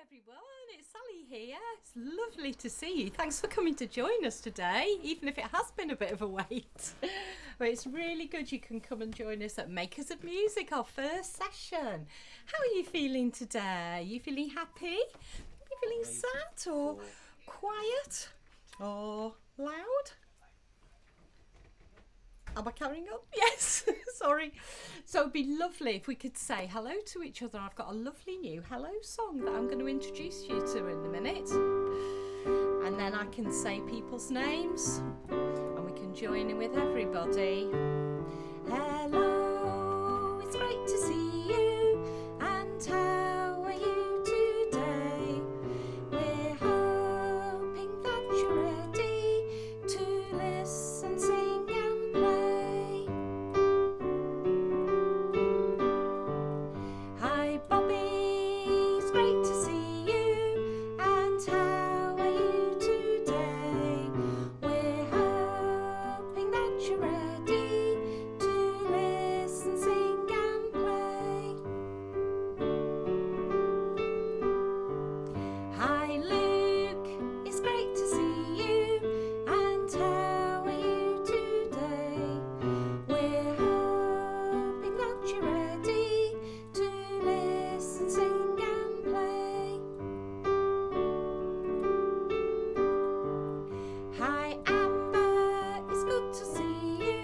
everyone, it's Sally here. It's lovely to see you. Thanks for coming to join us today, even if it has been a bit of a wait. But it's really good you can come and join us at Makers of Music, our first session. How are you feeling today? Are you feeling happy? Are you feeling sad or quiet or loud? Am I carrying on? Yes, sorry. So it'd be lovely if we could say hello to each other. I've got a lovely new hello song that I'm going to introduce you to in a minute. And then I can say people's names and we can join in with everybody. Hello, it's great to see you. And how are you today? We're hoping that you're ready to listen, sing and play. Hi Bobby, it's great to see you. And how are you today? We're hoping that you're ready to listen, sing and play. Hi Luke, it's great to see you. And how are you today? We're hoping that you're ready to listen, sing and play. Hi Amber, it's good to see you.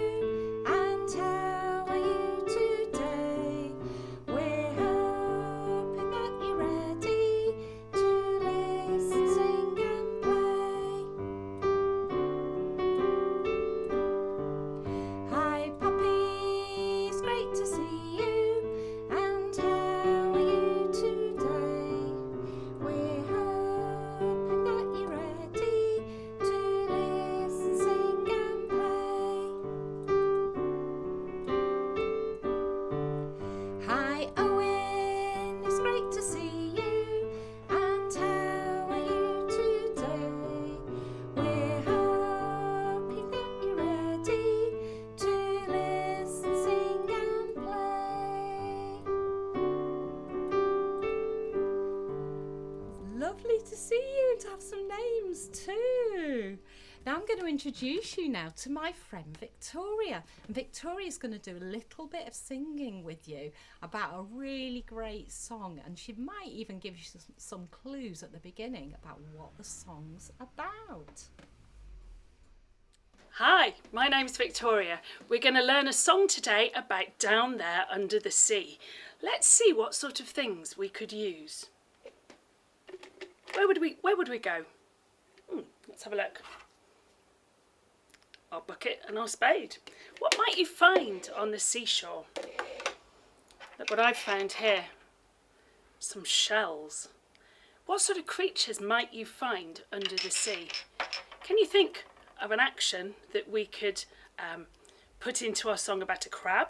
And how are you today? We're hoping that you're ready to listen, sing and play. Hi Poppy, it's great to see you. And how are you today? We're hoping that you're ready to listen, sing and play. Hi Owen, it's great to see you. And how are you today? We're hoping that you're ready to listen, sing and play. Lovely to see you and to have some names too. Now I'm going to introduce you now to my friend Victoria. And Victoria's going to do a little bit of singing with you about a really great song. And she might even give you some clues at the beginning about what the song's about. Hi, my name's Victoria. We're going to learn a song today about Down There Under the Sea. Let's see what sort of things we could use. Where would we go? Let's have a look. Our bucket and our spade. What might you find on the seashore? Look what I've found here. Some shells. What sort of creatures might you find under the sea? Can you think of an action that we could put into our song about a crab?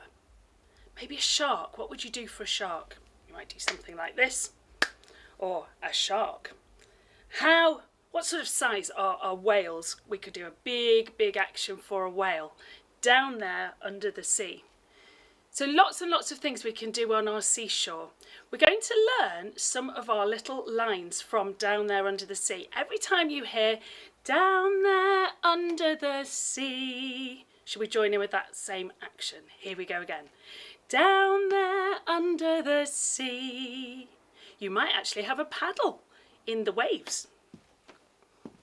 Maybe a shark. What would you do for a shark? You might do something like this. Or a shark. What sort of size are whales? We could do a big action for a whale down there under the sea. So lots and lots of things we can do on our seashore. We're going to learn some of our little lines from Down There Under the Sea. Every time you hear down there under the sea, should we join in with that same action? Here we go again. Down there under the sea. You might actually have a paddle in the waves.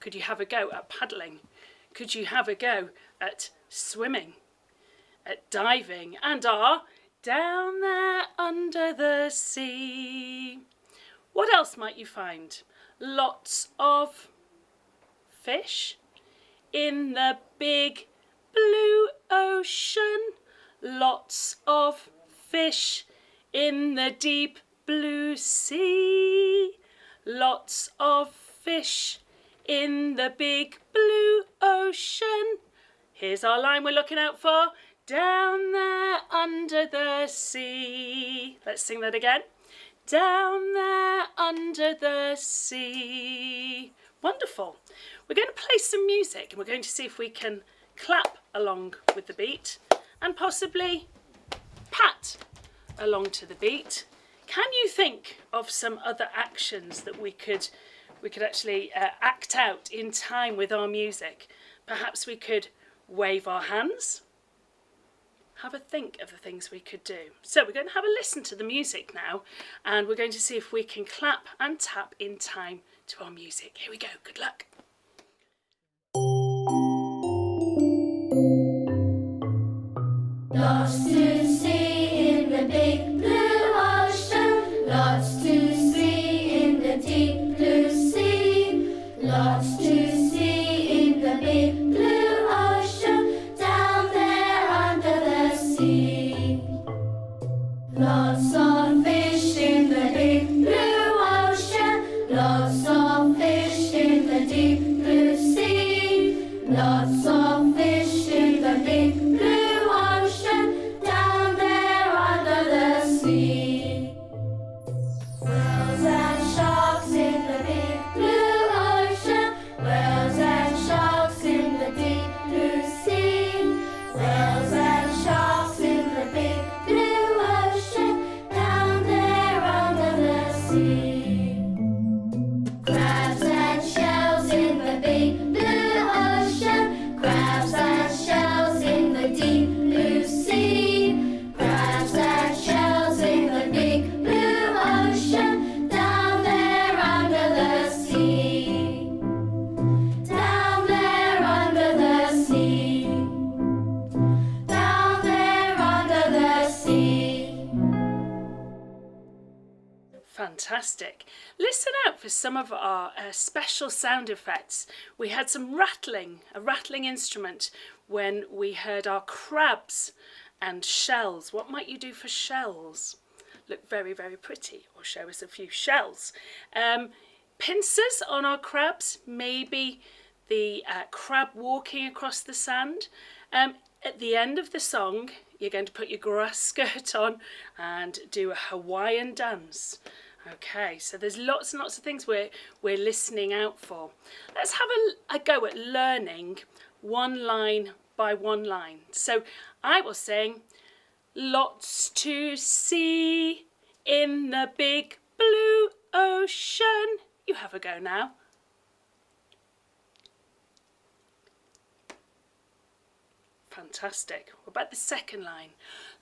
Could you have a go at paddling? Could you have a go at swimming, at diving, and are down there under the sea? What else might you find? Lots of fish in the big blue ocean. Lots of fish in the deep blue sea. Lots of fish in the big blue ocean. Here's our line we're looking out for. Down there under the sea. Let's sing that again. Down there under the sea. Wonderful. We're going to play some music and we're going to see if we can clap along with the beat and possibly pat along to the beat. Can you think of some other actions that we could actually act out in time with our music? Perhaps we could wave our hands. Have a think of the things we could do. So we're going to have a listen to the music now, and we're going to see if we can clap and tap in time to our music. Here we go. Good luck. Lots to see in the big blue ocean, lots to see in the deep blue sea, lots to see in the big blue ocean, down there under the sea. Lots of fish in the big blue ocean, lots of fish in the deep blue sea, lots of fish in the big blue ocean, down there under the sea. Whales and sharks in the big blue ocean, whales and sharks in the deep blue sea, whales and sharks in the big blue ocean, down there under the sea. Crabs and shells in the big blue ocean, crabs and shells in the deep blue sea, crabs and shells in the big blue ocean, down there under the sea. Down there under the sea. Down there under the sea. Fantastic. Listen out for some of our special sound effects. We had some rattling, a rattling instrument when we heard our crabs and shells. What might you do for shells? Look very, very pretty, or show us a few shells. Pincers on our crabs, maybe the crab walking across the sand. At the end of the song, you're going to put your grass skirt on and do a Hawaiian dance. Okay, so there's lots and lots of things we're listening out for. Let's have a go at learning one line by one line. So I will sing, lots to see in the big blue ocean. You have a go now. Fantastic. What about the second line?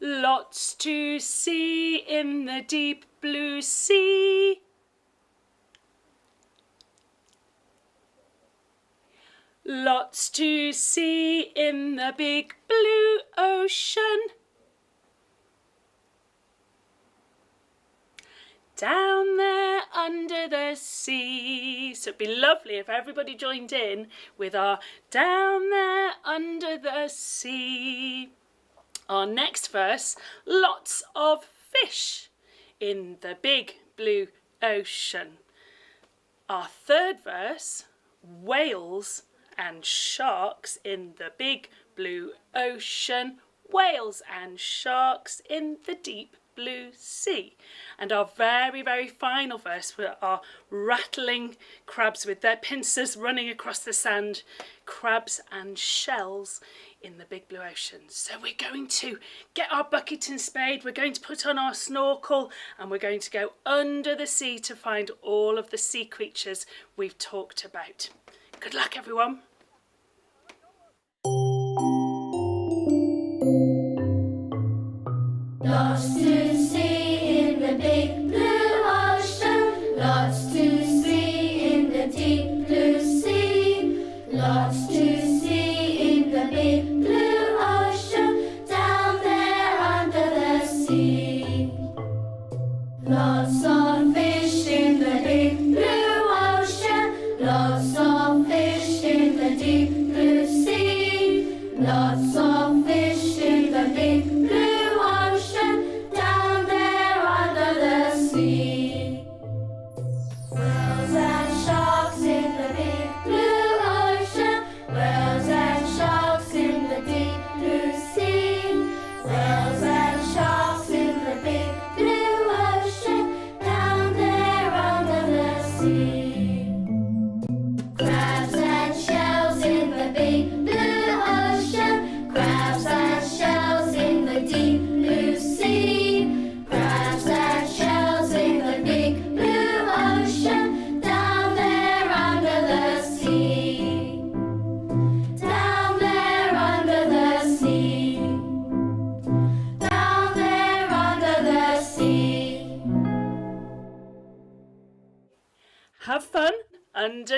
Lots to see in the deep blue sea. Lots to see in the big blue ocean. Down there under the sea. So it'd be lovely if everybody joined in with our down there under the sea. Our next verse, lots of fish in the big blue ocean. Our third verse, whales and sharks in the big blue ocean, whales and sharks in the deep blue sea. And our very, very final verse were our rattling crabs with their pincers running across the sand, crabs and shells in the big blue ocean. So we're going to get our bucket and spade, we're going to put on our snorkel, and we're going to go under the sea to find all of the sea creatures we've talked about. Good luck, everyone. Lots to see in the big blue ocean, lots to see in the deep blue sea, lots to see in the big blue ocean, down there under the sea. Lots of fish in the big blue ocean, lots of fish in the deep blue sea, lots of fish in the big blue ocean, down there under the sea. Whales and sharks in the big blue ocean, whales and sharks in the deep blue sea, whales and sharks in the big blue ocean, down there under the sea. Crabs and shells in the big blue ocean,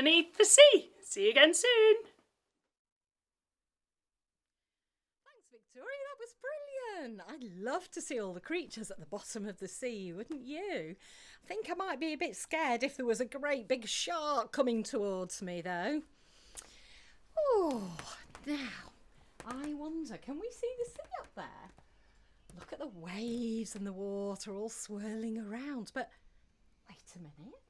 underneath the sea. See you again soon. Thanks, Victoria. That was brilliant. I'd love to see all the creatures at the bottom of the sea, wouldn't you? I think I might be a bit scared if there was a great big shark coming towards me, though. Oh, now, I wonder, can we see the sea up there? Look at the waves and the water all swirling around. But wait a minute.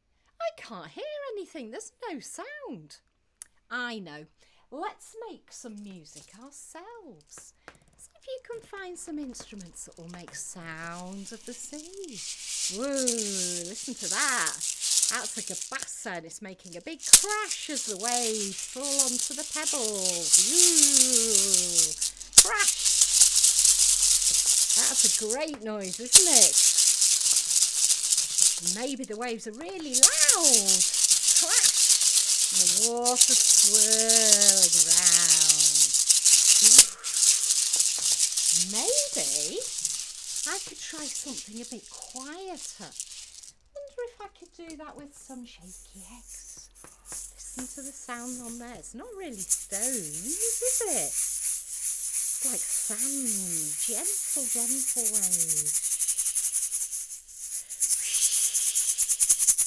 I can't hear anything. There's no sound. I know. Let's make some music ourselves. See if you can find some instruments that will make sounds of the sea. Whoa, listen to that. That's like a bass sound. It's making a big crash as the waves fall onto the pebbles. Woo! Crash! That's a great noise, isn't it? Maybe the waves are really loud. Crash! And the water swirling around. Maybe I could try something a bit quieter. Wonder if I could do that with some shaky eggs. Listen to the sound on there. It's not really stones, is it? It's like sand, gentle waves.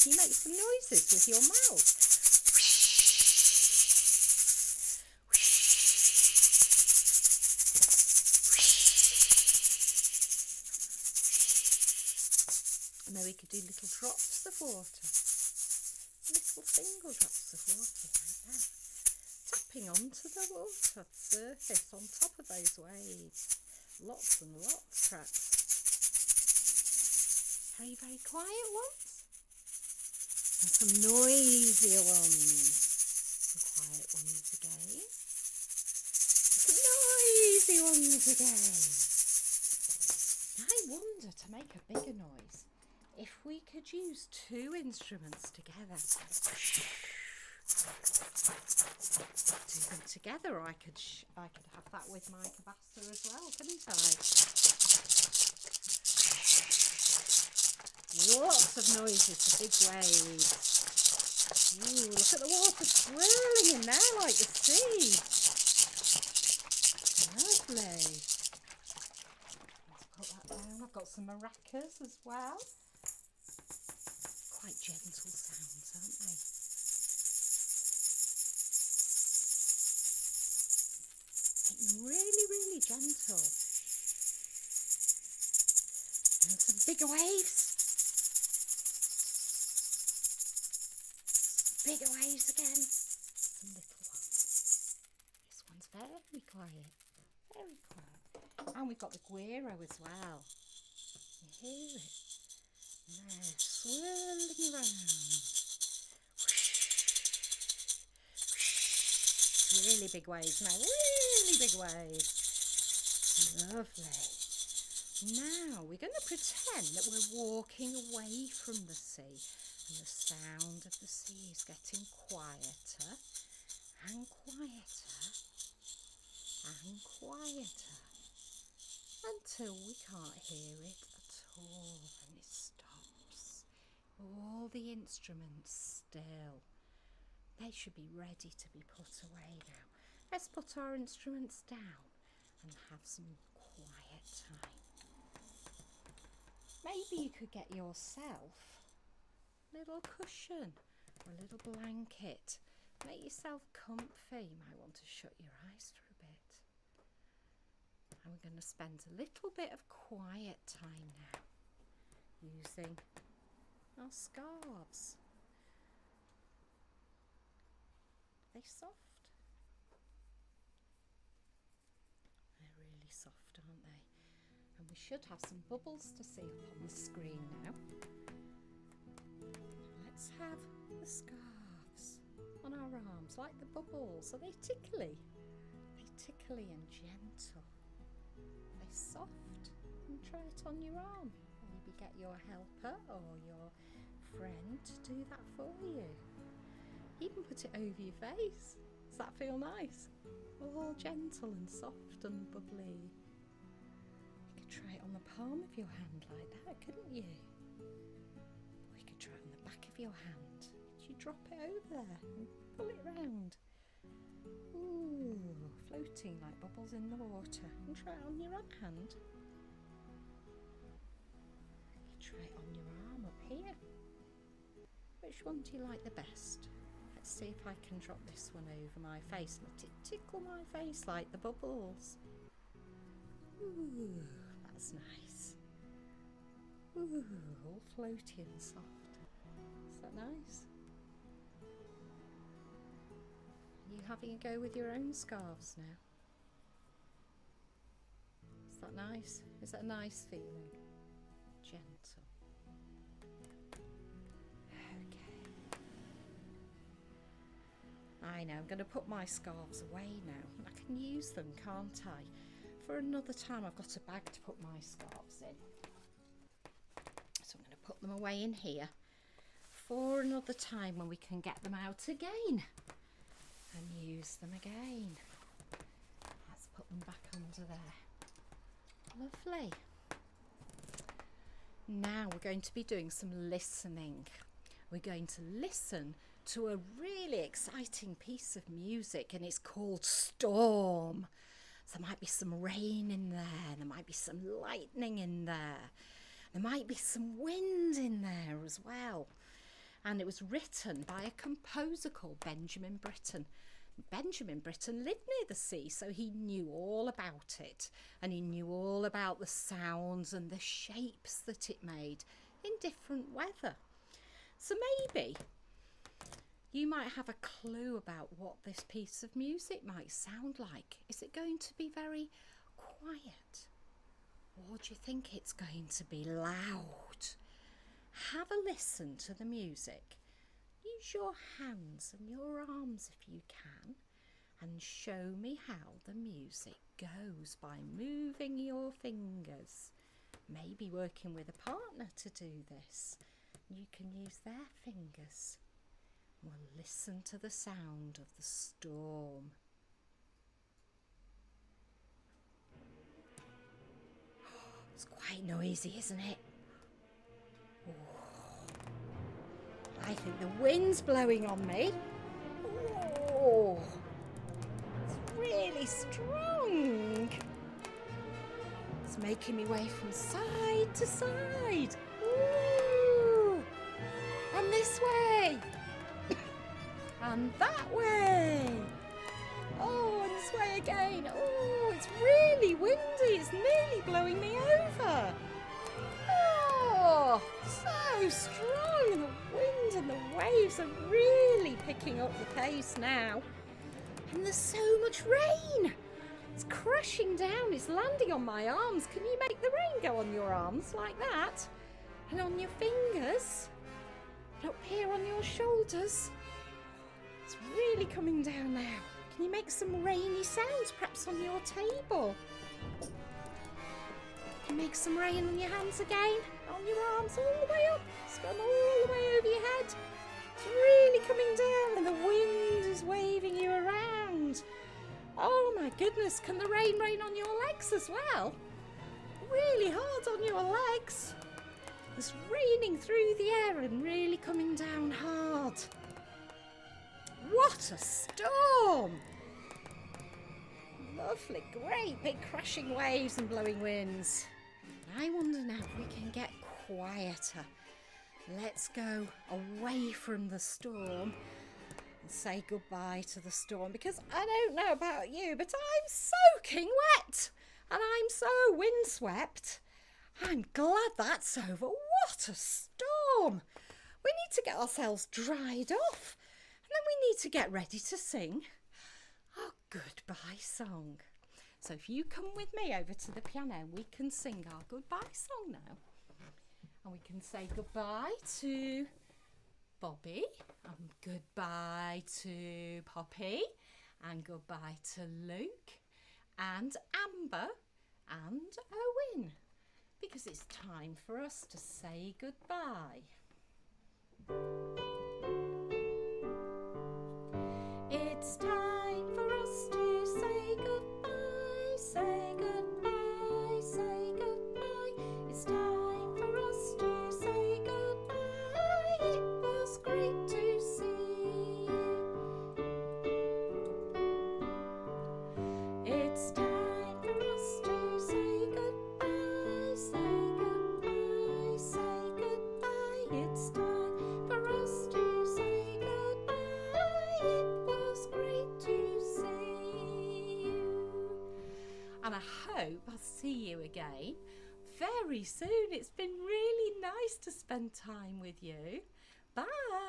Can you make some noises with your mouth? And then we could do little drops of water. Little single drops of water like that. Tapping onto the water surface on top of those waves. Lots and lots, perhaps. Very, very quiet ones. And some noisier ones. Some quiet ones again. Some noisy ones again. I wonder, to make a bigger noise, if we could use two instruments together. Do them together. I could have that with my cabasta as well, couldn't I? Lots of noises, the big waves. Ooh, look at the water swirling in there like the sea. Lovely. Let's put that down. I've got some maracas as well. Quite gentle sounds, aren't they? Make them really, really gentle. And some bigger waves. Bigger waves again. Some little ones. This one's very quiet. Very quiet. And we've got the guiro as well. You hear it? There, swirling around. Really big waves now. Really big waves. Lovely. Now we're going to pretend that we're walking away from the sea. And the sound of the sea is getting quieter and quieter and quieter until we can't hear it at all, and it stops. All the instruments still. They should be ready to be put away now. Let's put our instruments down and have some quiet time. Maybe you could get yourself little cushion or a little blanket. Make yourself comfy. You might want to shut your eyes for a bit. And we're going to spend a little bit of quiet time now using our scarves. Are they soft? They're really soft, aren't they? And we should have some bubbles to see up on the screen now. Let's have the scarves on our arms like the bubbles. Are they tickly? They're tickly and gentle. They're soft. And try it on your arm. Maybe get your helper or your friend to do that for you. Even put it over your face. Does that feel nice? All gentle and soft and bubbly. You could try it on the palm of your hand like that, couldn't you? Or you could try it on the back of your hand. Could you drop it over there and pull it round. Ooh, floating like bubbles in the water. And try it on your other hand. You try it on your arm up here. Which one do you like the best? Let's see if I can drop this one over my face. Let it tickle my face like the bubbles. Ooh, that's nice. Ooh, all floaty and soft. Is that nice? Are you having a go with your own scarves now? Is that nice? Is that a nice feeling? Gentle. Okay. I know, I'm going to put my scarves away now. I can use them, can't I? For another time I've got a bag to put my scarves in. So I'm going to put them away in here for another time when we can get them out again and use them again. Let's put them back under there. Lovely. Now we're going to be doing some listening. We're going to listen to a really exciting piece of music, and it's called Storm. So there might be some rain in there, there might be some lightning in there, there might be some wind in there as well. And it was written by a composer called Benjamin Britten. Benjamin Britten lived near the sea, so he knew all about it, and he knew all about the sounds and the shapes that it made in different weather. So maybe you might have a clue about what this piece of music might sound like. Is it going to be very quiet? Or do you think it's going to be loud? Have a listen to the music. Use your hands and your arms if you can, and show me how the music goes by moving your fingers. Maybe working with a partner to do this. You can use their fingers. We'll listen to the sound of the storm. It's quite noisy, isn't it? I think the wind's blowing on me. Oh, it's really strong. It's making me wave from side to side. Ooh. And this way. And that way. Oh, and this way again. Oh, it's really windy. It's nearly blowing me over. Oh, so strong. The wind and the waves are really picking up the pace now. And there's so much rain. It's crashing down. It's landing on my arms. Can you make the rain go on your arms like that? And on your fingers? And up here on your shoulders? It's really coming down now. Can you make some rainy sounds perhaps on your table? Can you make some rain on your hands again? On your arms all the way up. It's gone all the way over your head. It's really coming down and the wind is waving you around. Oh my goodness, can the rain rain on your legs as well? Really hard on your legs. It's raining through the air and really coming down hard. What a storm! Lovely, great big crashing waves and blowing winds. I wonder now if we can get quieter. Let's go away from the storm and say goodbye to the storm, because I don't know about you, but I'm soaking wet and I'm so windswept. I'm glad that's over. What a storm! We need to get ourselves dried off, and then we need to get ready to sing our goodbye song. So if you come with me over to the piano, we can sing our goodbye song now. And we can say goodbye to Bobby, and goodbye to Poppy, and goodbye to Luke, and Amber, and Owen, because it's time for us to say goodbye. It's time for us to say goodbye, say goodbye, say goodbye. It's time for us to say goodbye. It was great to see and I hope I'll see you again very soon. It's been really nice to spend time with you. Bye.